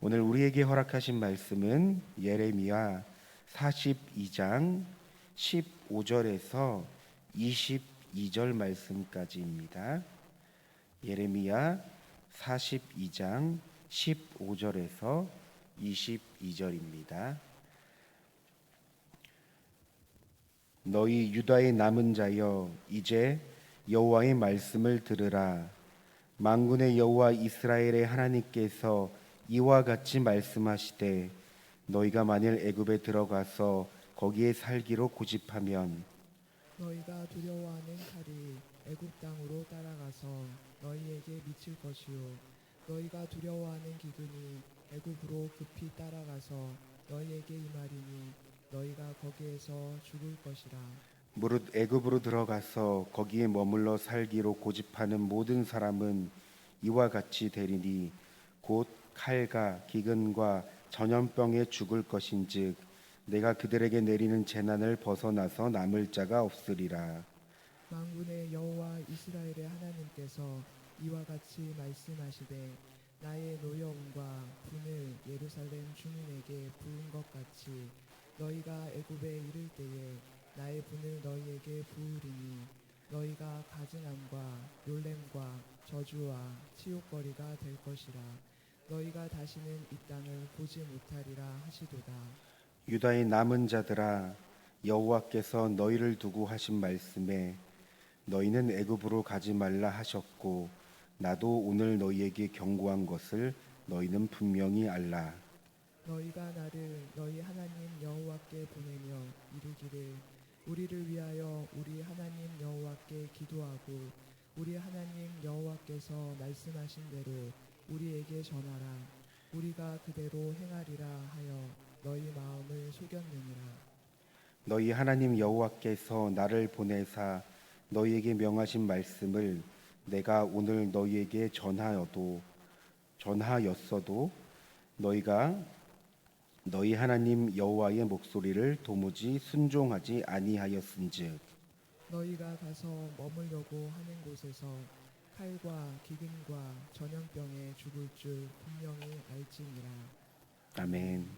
오늘 우리에게 허락하신 말씀은 예레미야 42장 15절에서 22절 말씀까지입니다. 예레미야 42장 15절에서 22절입니다. 너희 유다의 남은 자여, 이제 여호와의 말씀을 들으라. 만군의 여호와 이스라엘의 하나님께서 이와 같이 말씀하시되, 너희가 만일 애굽에 들어가서 거기에 살기로 고집하면 너희가 두려워하는 칼이 애굽 땅으로 따라가서 너희에게 미칠 것이요, 너희가 두려워하는 기근이 애굽으로 급히 따라가서 너희에게 임하리니 너희가 거기에서 죽을 것이라. 무릇 애굽으로 들어가서 거기에 머물러 살기로 고집하는 모든 사람은 이와 같이 되리니 곧 칼과 기근과 전염병에 죽을 것인즉 내가 그들에게 내리는 재난을 벗어나서 남을 자가 없으리라. 만군의 여호와 이스라엘의 하나님께서 이와 같이 말씀하시되, 나의 노여움과 분을 예루살렘 주민에게 부은 것 같이 너희가 애굽에 이를 때에 나의 분을 너희에게 부으리니 너희가 가증함과 놀램과 저주와 치욕거리가 될 것이라. 너희가 다시는 이 땅을 보지 못하리라 하시도다. 유다의 남은 자들아, 여호와께서 너희를 두고 하신 말씀에 너희는 애굽으로 가지 말라 하셨고 나도 오늘 너희에게 경고한 것을 너희는 분명히 알라. 너희가 나를 너희 하나님 여호와께 보내며 이르기를, 우리를 위하여 우리 하나님 여호와께 기도하고 우리 하나님 여호와께서 말씀하신 대로 우리에게 전하라. 우리가 그대로 행하리라 하여 너희 마음을 속였느니라. 너희 하나님 여호와께서 나를 보내사 너희에게 명하신 말씀을 내가 오늘 너희에게 전하였어도 너희가 너희 하나님 여호와의 목소리를 도무지 순종하지 아니하였은즉 너희가 가서 머물려고 하는 곳에서 칼과 기근과 전염병에 죽을 줄 분명히 알지니라. 아멘.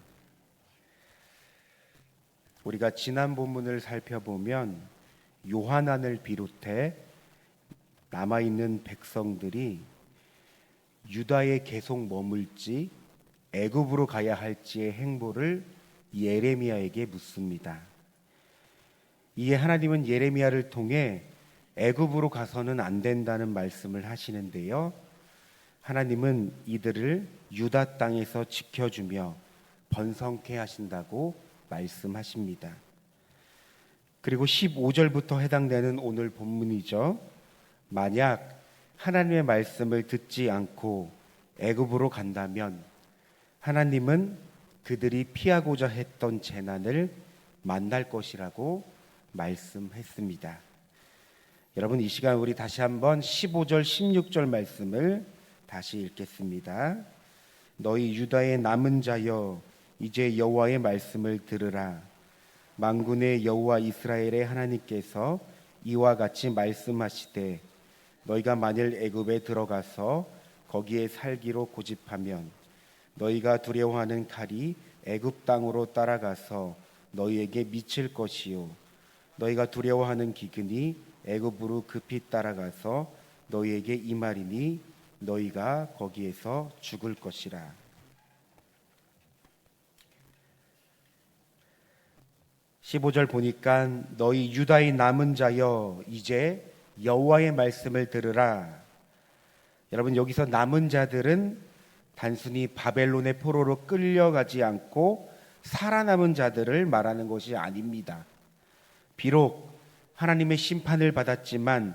우리가 지난 본문을 살펴보면 요하난을 비롯해 남아있는 백성들이 유다에 계속 머물지 애굽으로 가야 할지의 행보를 예레미야에게 묻습니다. 이에 하나님은 예레미야를 통해 애굽으로 가서는 안 된다는 말씀을 하시는데요, 하나님은 이들을 유다 땅에서 지켜주며 번성케 하신다고 말씀하십니다. 그리고 15절부터 해당되는 오늘 본문이죠. 만약 하나님의 말씀을 듣지 않고 애굽으로 간다면 하나님은 그들이 피하고자 했던 재난을 만날 것이라고 말씀했습니다. 여러분, 이 시간 우리 다시 한번 15절 16절 말씀을 다시 읽겠습니다. 너희 유다의 남은 자여, 이제 여호와의 말씀을 들으라. 만군의 여호와 이스라엘의 하나님께서 이와 같이 말씀하시되, 너희가 만일 애굽에 들어가서 거기에 살기로 고집하면 너희가 두려워하는 칼이 애굽 땅으로 따라가서 너희에게 미칠 것이요, 너희가 두려워하는 기근이 애굽으로 급히 따라가서 너희에게 임하리니 너희가 거기에서 죽을 것이라. (15절) 보니까 너희 유다의 남은 자여, 이제 여호와의 말씀을 들으라. 여러분, 여기서 남은 자들은 단순히 바벨론의 포로로 끌려가지 않고 살아남은 자들을 말하는 것이 아닙니다. 비록 하나님의 심판을 받았지만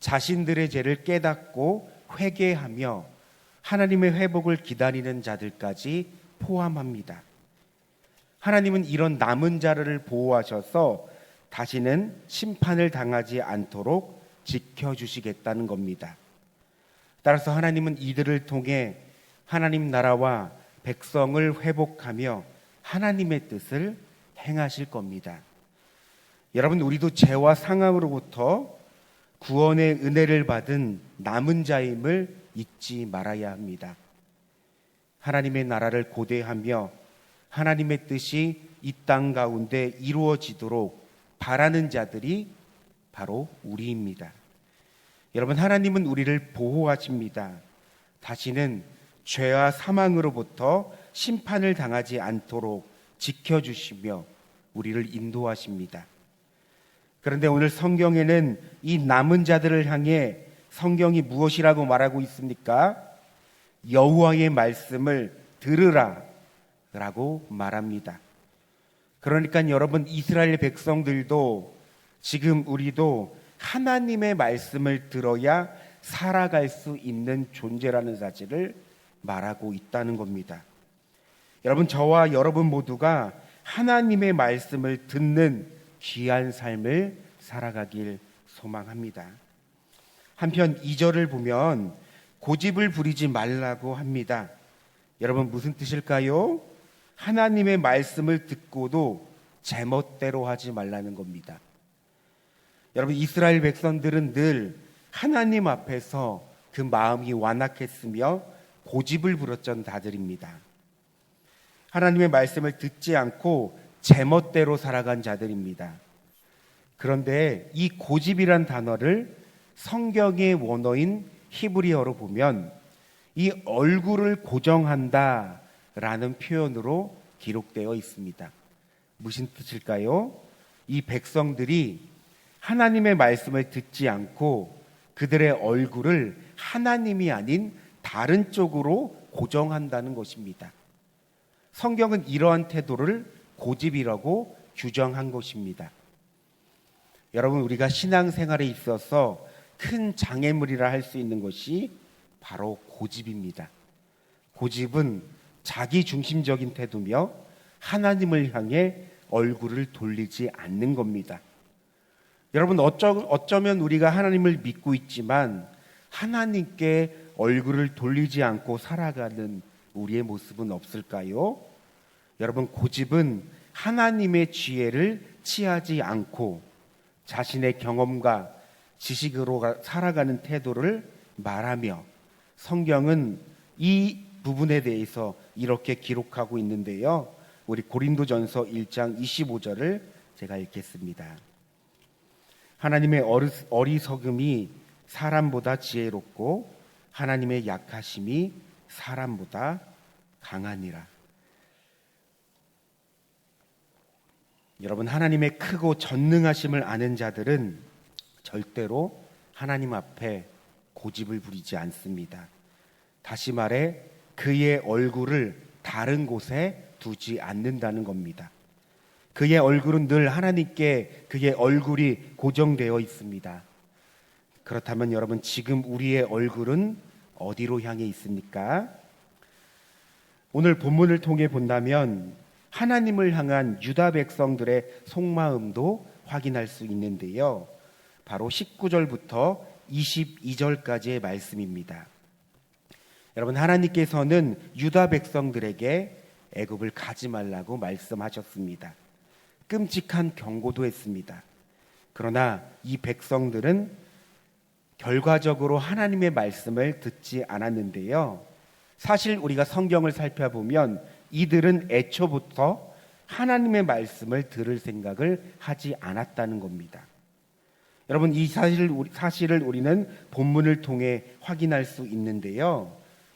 자신들의 죄를 깨닫고 회개하며 하나님의 회복을 기다리는 자들까지 포함합니다. 하나님은 이런 남은 자를 보호하셔서 다시는 심판을 당하지 않도록 지켜주시겠다는 겁니다. 따라서 하나님은 이들을 통해 하나님 나라와 백성을 회복하며 하나님의 뜻을 행하실 겁니다. 여러분, 우리도 죄와 상함으로부터 구원의 은혜를 받은 남은 자임을 잊지 말아야 합니다. 하나님의 나라를 고대하며 하나님의 뜻이 이 땅 가운데 이루어지도록 바라는 자들이 바로 우리입니다. 여러분, 하나님은 우리를 보호하십니다. 다시는 죄와 사망으로부터 심판을 당하지 않도록 지켜주시며 우리를 인도하십니다. 그런데 오늘 성경에는 이 남은 자들을 향해 성경이 무엇이라고 말하고 있습니까? 여호와의 말씀을 들으라 라고 말합니다. 그러니까 여러분, 이스라엘 백성들도 지금 우리도 하나님의 말씀을 들어야 살아갈 수 있는 존재라는 사실을 말하고 있다는 겁니다. 여러분, 저와 여러분 모두가 하나님의 말씀을 듣는 귀한 삶을 살아가길 소망합니다. 한편 2절을 보면 고집을 부리지 말라고 합니다. 여러분, 무슨 뜻일까요? 하나님의 말씀을 듣고도 제멋대로 하지 말라는 겁니다. 여러분, 이스라엘 백성들은 늘 하나님 앞에서 그 마음이 완악했으며 고집을 부렸던 자들입니다. 하나님의 말씀을 듣지 않고 제멋대로 살아간 자들입니다. 그런데 이 고집이란 단어를 성경의 원어인 히브리어로 보면 이 얼굴을 고정한다 라는 표현으로 기록되어 있습니다. 무슨 뜻일까요? 이 백성들이 하나님의 말씀을 듣지 않고 그들의 얼굴을 하나님이 아닌 다른 쪽으로 고정한다는 것입니다. 성경은 이러한 태도를 고집이라고 규정한 것입니다. 여러분, 우리가 신앙생활에 있어서 큰 장애물이라 할 수 있는 것이 바로 고집입니다. 고집은 자기 중심적인 태도며 하나님을 향해 얼굴을 돌리지 않는 겁니다. 여러분, 어쩌면 우리가 하나님을 믿고 있지만 하나님께 얼굴을 돌리지 않고 살아가는 우리의 모습은 없을까요? 여러분, 고집은 하나님의 지혜를 취하지 않고 자신의 경험과 지식으로 살아가는 태도를 말하며 성경은 이 부분에 대해서 이렇게 기록하고 있는데요. 우리 고린도전서 1장 25절을 제가 읽겠습니다. 하나님의 어리석음이 사람보다 지혜롭고 하나님의 약하심이 사람보다 강하니라. 여러분, 하나님의 크고 전능하심을 아는 자들은 절대로 하나님 앞에 고집을 부리지 않습니다. 다시 말해 그의 얼굴을 다른 곳에 두지 않는다는 겁니다. 그의 얼굴은 늘 하나님께 그의 얼굴이 고정되어 있습니다. 그렇다면 여러분, 지금 우리의 얼굴은 어디로 향해 있습니까? 오늘 본문을 통해 본다면 하나님을 향한 유다 백성들의 속마음도 확인할 수 있는데요. 바로 19절부터 22절까지의 말씀입니다. 여러분, 하나님께서는 유다 백성들에게 애굽을 가지 말라고 말씀하셨습니다. 끔찍한 경고도 했습니다. 그러나 이 백성들은 결과적으로 하나님의 말씀을 듣지 않았는데요. 사실 우리가 성경을 살펴보면 이들은 애초부터 하나님의 말씀을 들을 생각을 하지 않았다는 겁니다. 여러분, 이 사실을 우리는 본문을 통해 확인할 수 있는데요.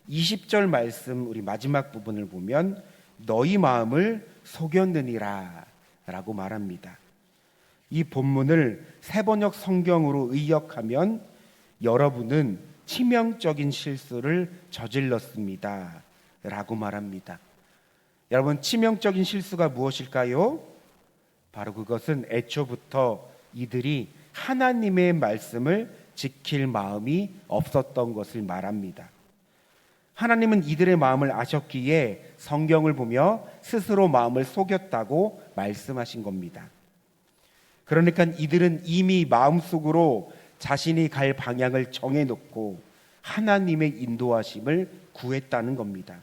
20절 말씀, 우리 마지막 부분을 보면 너희 마음을 속였느니라 라고 말합니다. 이 본문을 새번역 성경으로 의역하면 여러분은 치명적인 실수를 저질렀습니다 라고 말합니다. 여러분, 치명적인 실수가 무엇일까요? 바로 그것은 애초부터 이들이 하나님의 말씀을 지킬 마음이 없었던 것을 말합니다. 하나님은 이들의 마음을 아셨기에 성경을 보며 스스로 마음을 속였다고 말씀하신 겁니다. 그러니까 이들은 이미 마음속으로 자신이 갈 방향을 정해놓고 하나님의 인도하심을 구했다는 겁니다.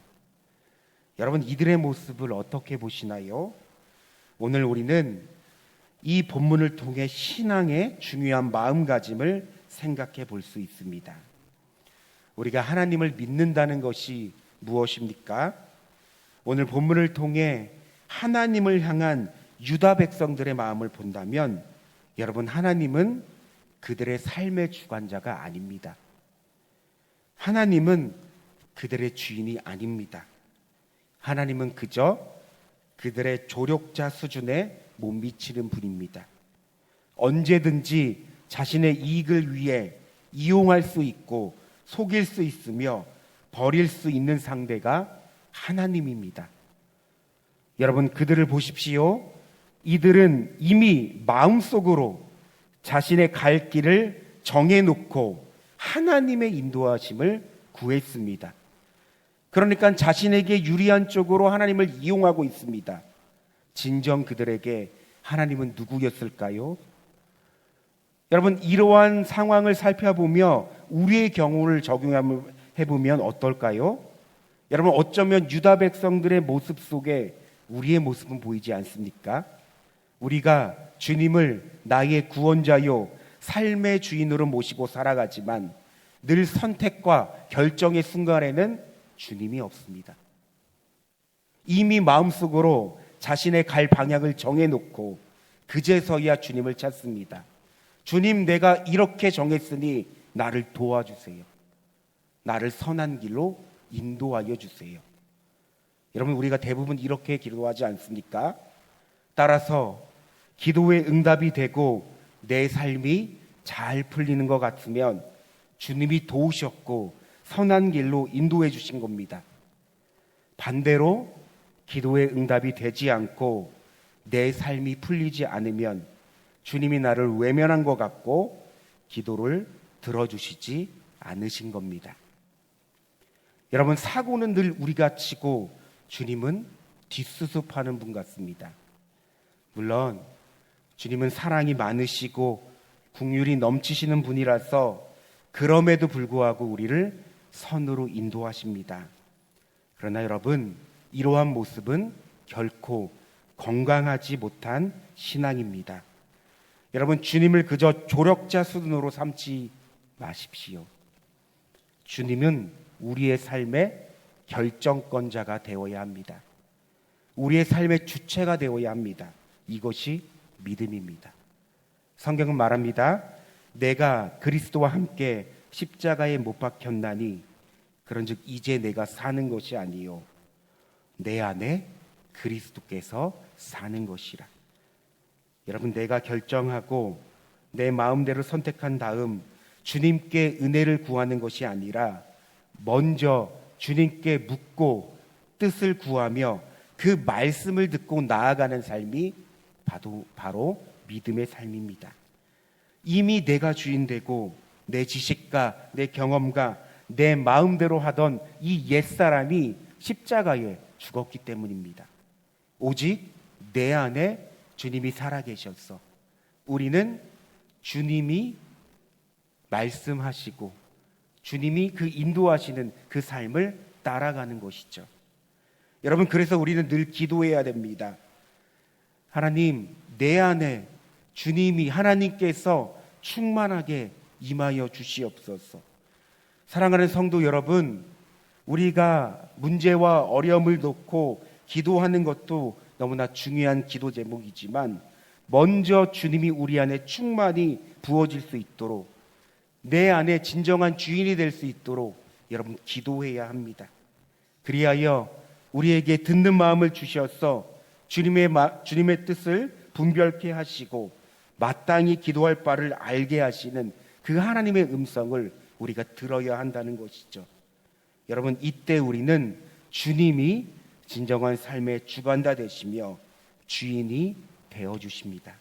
여러분, 이들의 모습을 어떻게 보시나요? 오늘 우리는 이 본문을 통해 신앙의 중요한 마음가짐을 생각해 볼 수 있습니다. 우리가 하나님을 믿는다는 것이 무엇입니까? 오늘 본문을 통해 하나님을 향한 유다 백성들의 마음을 본다면 여러분, 하나님은 그들의 삶의 주관자가 아닙니다. 하나님은 그들의 주인이 아닙니다. 하나님은 그저 그들의 조력자 수준에 못 미치는 분입니다. 언제든지 자신의 이익을 위해 이용할 수 있고 속일 수 있으며 버릴 수 있는 상대가 하나님입니다. 여러분, 그들을 보십시오. 이들은 이미 마음속으로 자신의 갈 길을 정해놓고 하나님의 인도하심을 구했습니다. 그러니까 자신에게 유리한 쪽으로 하나님을 이용하고 있습니다. 진정 그들에게 하나님은 누구였을까요? 여러분, 이러한 상황을 살펴보며 우리의 경우를 적용해보면 어떨까요? 여러분, 어쩌면 유다 백성들의 모습 속에 우리의 모습은 보이지 않습니까? 우리가 주님을 나의 구원자요 삶의 주인으로 모시고 살아가지만 늘 선택과 결정의 순간에는 주님이 없습니다. 이미 마음속으로 자신의 갈 방향을 정해놓고 그제서야 주님을 찾습니다. 주님, 내가 이렇게 정했으니 나를 도와주세요. 나를 선한 길로 인도하여 주세요. 여러분, 우리가 대부분 이렇게 기도하지 않습니까? 따라서 기도의 응답이 되고 내 삶이 잘 풀리는 것 같으면 주님이 도우셨고 선한 길로 인도해 주신 겁니다. 반대로 기도의 응답이 되지 않고 내 삶이 풀리지 않으면 주님이 나를 외면한 것 같고 기도를 들어주시지 않으신 겁니다. 여러분, 사고는 늘 우리가 치고 주님은 뒷수습하는 분 같습니다. 물론 주님은 사랑이 많으시고 긍휼이 넘치시는 분이라서 그럼에도 불구하고 우리를 선으로 인도하십니다. 그러나 여러분, 이러한 모습은 결코 건강하지 못한 신앙입니다. 여러분, 주님을 그저 조력자 수준으로 삼지 마십시오. 주님은 우리의 삶의 결정권자가 되어야 합니다. 우리의 삶의 주체가 되어야 합니다. 이것이 믿음입니다. 성경은 말합니다. 내가 그리스도와 함께 십자가에 못 박혔나니 그런즉 이제 내가 사는 것이 아니요 내 안에 그리스도께서 사는 것이라. 여러분, 내가 결정하고 내 마음대로 선택한 다음 주님께 은혜를 구하는 것이 아니라 먼저 주님께 묻고 뜻을 구하며 그 말씀을 듣고 나아가는 삶이 바로 믿음의 삶입니다. 이미 내가 주인 되고 내 지식과 내 경험과 내 마음대로 하던 이 옛사람이 십자가에 죽었기 때문입니다. 오직 내 안에 주님이 살아계셔서 우리는 주님이 말씀하시고 주님이 그 인도하시는 그 삶을 따라가는 것이죠. 여러분, 그래서 우리는 늘 기도해야 됩니다. 하나님, 내 안에 주님이 하나님께서 충만하게 임하여 주시옵소서. 사랑하는 성도 여러분, 우리가 문제와 어려움을 놓고 기도하는 것도 너무나 중요한 기도 제목이지만 먼저 주님이 우리 안에 충만히 부어질 수 있도록 내 안에 진정한 주인이 될 수 있도록 여러분 기도해야 합니다. 그리하여 우리에게 듣는 마음을 주셔서 주님의 뜻을 분별케 하시고 마땅히 기도할 바를 알게 하시는 그 하나님의 음성을 우리가 들어야 한다는 것이죠. 여러분, 이때 우리는 주님이 진정한 삶의 주관자 되시며 주인이 되어주십니다.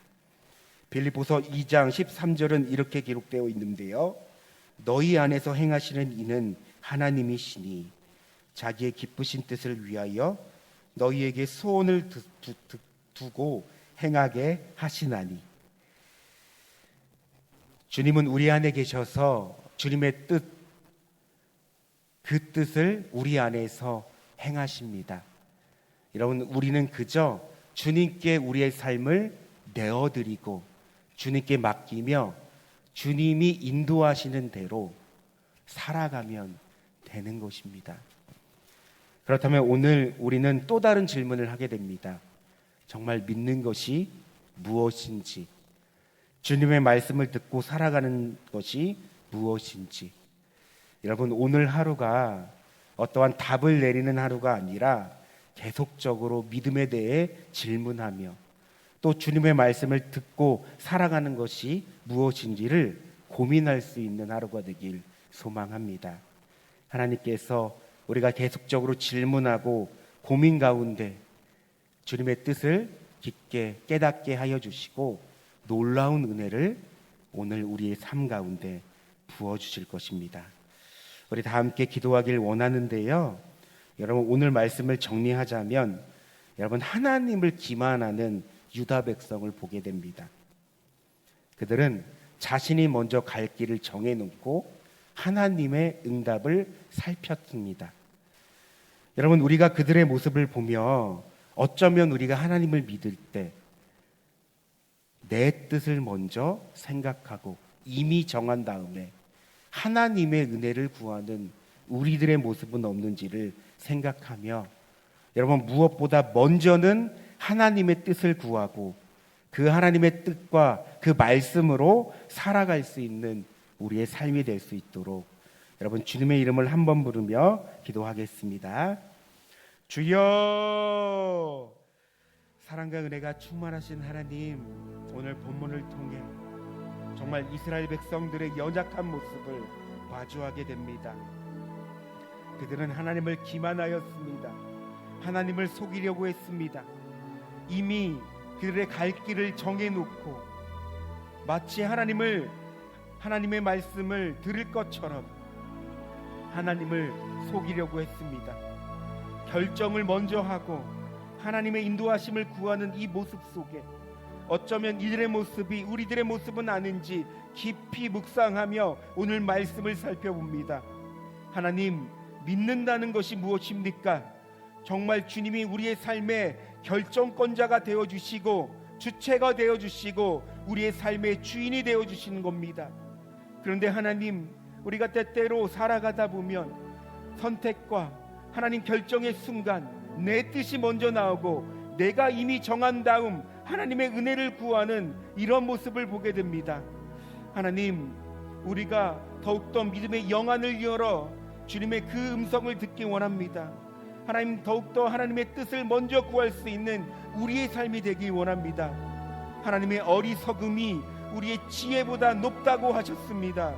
빌립보서 2장 13절은 이렇게 기록되어 있는데요. 너희 안에서 행하시는 이는 하나님이시니 자기의 기쁘신 뜻을 위하여 너희에게 소원을 두고 행하게 하시나니. 주님은 우리 안에 계셔서 주님의 뜻, 그 뜻을 우리 안에서 행하십니다. 여러분, 우리는 그저 주님께 우리의 삶을 내어드리고 주님께 맡기며 주님이 인도하시는 대로 살아가면 되는 것입니다. 그렇다면 오늘 우리는 또 다른 질문을 하게 됩니다. 정말 믿는 것이 무엇인지, 주님의 말씀을 듣고 살아가는 것이 무엇인지. 여러분, 오늘 하루가 어떠한 답을 내리는 하루가 아니라 계속적으로 믿음에 대해 질문하며 또 주님의 말씀을 듣고 살아가는 것이 무엇인지를 고민할 수 있는 하루가 되길 소망합니다. 하나님께서 우리가 계속적으로 질문하고 고민 가운데 주님의 뜻을 깊게 깨닫게 하여 주시고 놀라운 은혜를 오늘 우리의 삶 가운데 부어주실 것입니다. 우리 다 함께 기도하길 원하는데요, 여러분, 오늘 말씀을 정리하자면 여러분, 하나님을 기만하는 유다 백성을 보게 됩니다. 그들은 자신이 먼저 갈 길을 정해놓고 하나님의 응답을 살폈습니다. 여러분, 우리가 그들의 모습을 보며 어쩌면 우리가 하나님을 믿을 때 내 뜻을 먼저 생각하고 이미 정한 다음에 하나님의 은혜를 구하는 우리들의 모습은 없는지를 생각하며, 여러분, 무엇보다 먼저는 하나님의 뜻을 구하고 그 하나님의 뜻과 그 말씀으로 살아갈 수 있는 우리의 삶이 될 수 있도록 여러분, 주님의 이름을 한번 부르며 기도하겠습니다. 주여, 사랑과 은혜가 충만하신 하나님, 오늘 본문을 통해 정말 이스라엘 백성들의 연약한 모습을 마주하게 됩니다. 그들은 하나님을 기만하였습니다. 하나님을 속이려고 했습니다. 이미 그들의 갈 길을 정해놓고 마치 하나님의 말씀을 들을 것처럼 하나님을 속이려고 했습니다. 결정을 먼저 하고 하나님의 인도하심을 구하는 이 모습 속에 어쩌면 이들의 모습이 우리들의 모습은 아닌지 깊이 묵상하며 오늘 말씀을 살펴봅니다. 하나님, 믿는다는 것이 무엇입니까? 정말 주님이 우리의 삶의 결정권자가 되어주시고 주체가 되어주시고 우리의 삶의 주인이 되어주시는 겁니다. 그런데 하나님, 우리가 때때로 살아가다 보면 선택과 하나님 결정의 순간 내 뜻이 먼저 나오고 내가 이미 정한 다음 하나님의 은혜를 구하는 이런 모습을 보게 됩니다. 하나님, 우리가 더욱더 믿음의 영안을 열어 주님의 그 음성을 듣기 원합니다. 하나님, 더욱더 하나님의 뜻을 먼저 구할 수 있는 우리의 삶이 되기 원합니다. 하나님의 어리석음이 우리의 지혜보다 높다고 하셨습니다.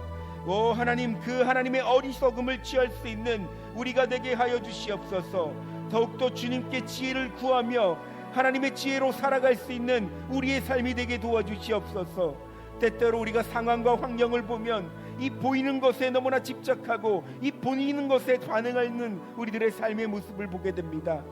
하나님, 그 하나님의 어리석음을 취할 수 있는 우리가 되게 하여 주시옵소서. 더욱더 주님께 지혜를 구하며 하나님의 지혜로 살아갈 수 있는 우리의 삶이 되게 도와주시옵소서. 때때로 우리가 상황과 환경을 보면 이 보이는 것에 너무나 집착하고 이 보이는 것에 반응하는 우리들의 삶의 모습을 보게 됩니다.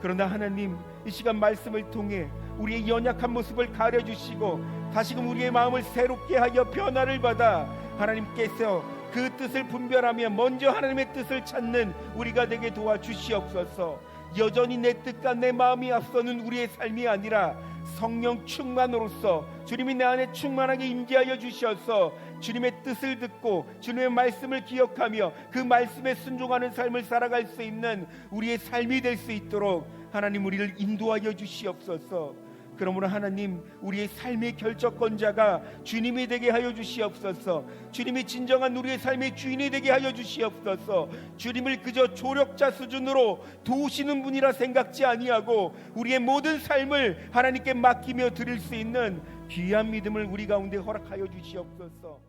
그러나 하나님, 이 시간 말씀을 통해 우리의 연약한 모습을 가려주시고 다시금 우리의 마음을 새롭게 하여 변화를 받아 하나님께서 그 뜻을 분별하며 먼저 하나님의 뜻을 찾는 우리가 되게 도와주시옵소서. 여전히 내 뜻과 내 마음이 앞서는 우리의 삶이 아니라 성령 충만으로서 주님이 내 안에 충만하게 임재하여 주셔서 주님의 뜻을 듣고 주님의 말씀을 기억하며 그 말씀에 순종하는 삶을 살아갈 수 있는 우리의 삶이 될 수 있도록 하나님, 우리를 인도하여 주시옵소서. 그러므로 하나님, 우리의 삶의 결정권자가 주님이 되게 하여 주시옵소서. 주님이 진정한 우리의 삶의 주인이 되게 하여 주시옵소서. 주님을 그저 조력자 수준으로 도우시는 분이라 생각지 아니하고 우리의 모든 삶을 하나님께 맡기며 드릴 수 있는 귀한 믿음을 우리 가운데 허락하여 주시옵소서.